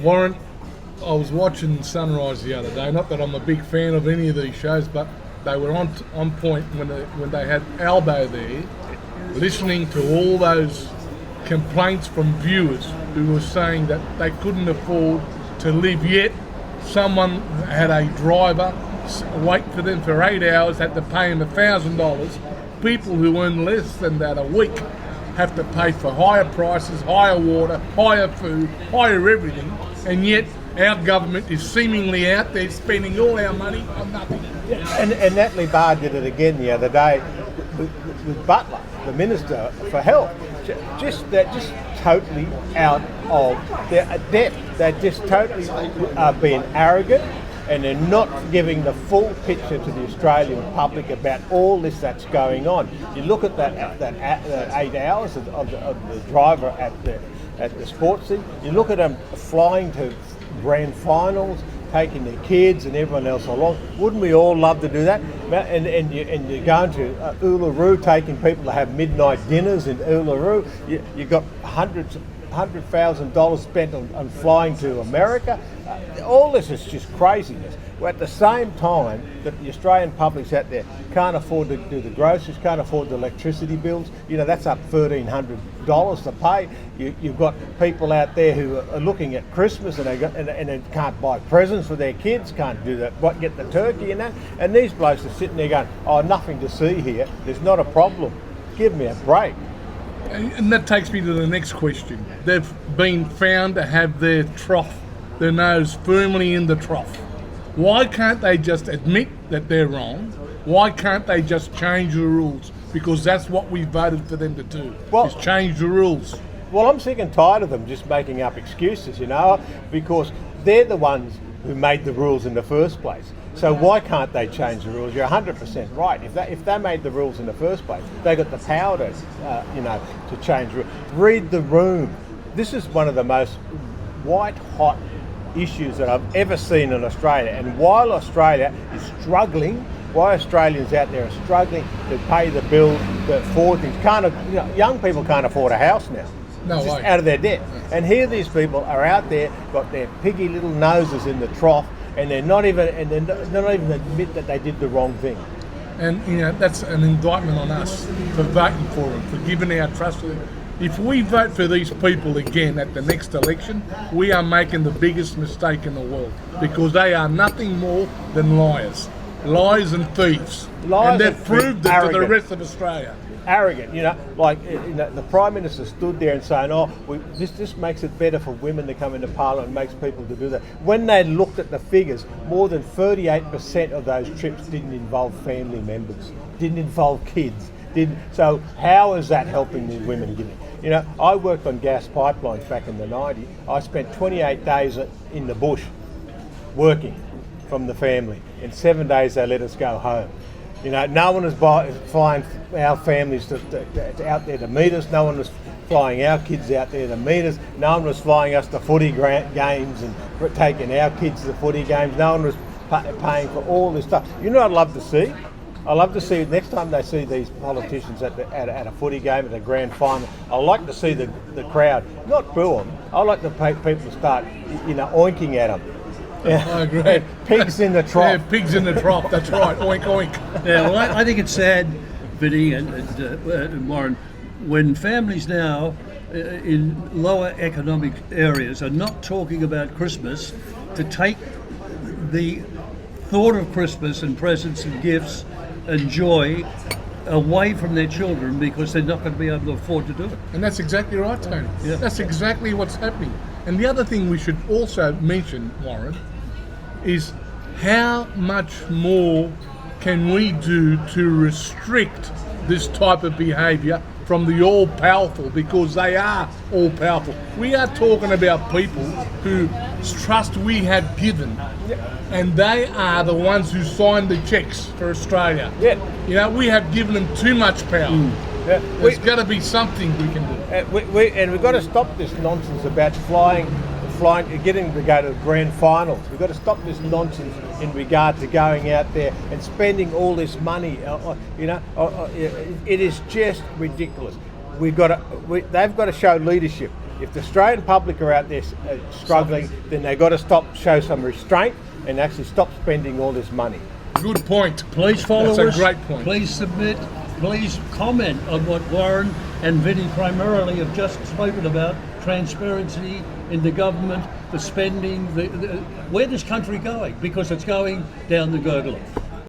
Warren, I was watching Sunrise the other day. Not that I'm a big fan of any of these shows, but they were on point when they had Albo there, listening to all those complaints from viewers who were saying that they couldn't afford to live yet. Someone had a driver wait for them for 8 hours, had to pay them $1,000. People who earn less than that a week have to pay for higher prices, higher water, higher food, higher everything, and yet our government is seemingly out there spending all our money on nothing. And Natalie Barr did it again the other day with Butler, the Minister for Health. They're just totally out of their depth. They're just totally being arrogant, and they're not giving the full picture to the Australian public about all this that's going on. You look at that 8 hours of the driver at the sports thing. You look at them flying to grand finals, taking their kids and everyone else along. Wouldn't we all love to do that? And you're going to Uluru, taking people to have midnight dinners in Uluru. You got $100,000 spent on flying to America. All this is just craziness. Well, at the same time that the Australian public's out there can't afford to do the groceries, can't afford the electricity bills. That's up $1,300 to pay. You've got people out there who are looking at Christmas and they can't buy presents for their kids, can't do that, get the turkey and that. And these blokes are sitting there going, "Oh, nothing to see here. There's not a problem. Give me a break." And that takes me to the next question. They've been found to have their nose firmly in the trough. Why can't they just admit that they're wrong? Why can't they just change the rules? Because that's what we voted for them to do, is change the rules. Well, I'm sick and tired of them just making up excuses, because they're the ones who made the rules in the first place. So why can't they change the rules? You're 100% right. If they made the rules in the first place, they got the power to change rules. Read the room. This is one of the most white-hot issues that I've ever seen in Australia. And while Australia is struggling, why Australians out there are struggling to pay the bill, to afford things, young people can't afford a house now. No it's just way. Out of their debt. And here these people are out there, got their piggy little noses in the trough, and they're not even admit that they did the wrong thing. And that's an indictment on us for voting for them, for giving our trust to them. If we vote for these people again at the next election, we are making the biggest mistake in the world, because they are nothing more than liars and thieves. And they've proved it to the rest of Australia. Arrogant, the Prime Minister stood there and saying, this makes it better for women to come into Parliament, and makes people to do that. When they looked at the figures, more than 38% of those trips didn't involve family members, didn't involve kids. So how is that helping the women giving? I worked on gas pipelines back in the 90s. I spent 28 days in the bush working from the family. In 7 days they let us go home. No one was flying our families out there to meet us. No one was flying our kids out there to meet us. No one was flying us to footy games and taking our kids to footy games. No one was paying for all this stuff. I'd love to see? I love to see next time they see these politicians at a footy game, at a grand final. I like to see the crowd not boo them. I like the people start, oinking at them. Yeah. I agree. Pigs in the trough. Yeah, pigs in the trough. That's right. Oink, oink. Yeah, well, I think it's sad, Vinny and Warren, when families now in lower economic areas are not talking about Christmas, to take the thought of Christmas and presents and gifts and joy away from their children because they're not going to be able to afford to do it. And that's exactly right, Tony. Yeah. That's exactly what's happening. And the other thing we should also mention, Warren, is how much more can we do to restrict this type of behaviour from the all-powerful, because they are all-powerful. We are talking about people whose trust we have given, and they are the ones who signed the cheques for Australia. Yeah. We have given them too much power. Yeah. There's got to be something we can do. We've got to stop this nonsense about getting to go to grand finals. We've got to stop this nonsense in regard to going out there and spending all this money. It is just ridiculous. They've got to show leadership. If the Australian public are out there struggling, then they've got to show some restraint and actually stop spending all this money. Good point. Please follow That's us. a great point. Please submit. Please comment on what Warren and Vinny primarily have just spoken about: transparency in the government, the spending, where this country going, because it's going down the gurgler.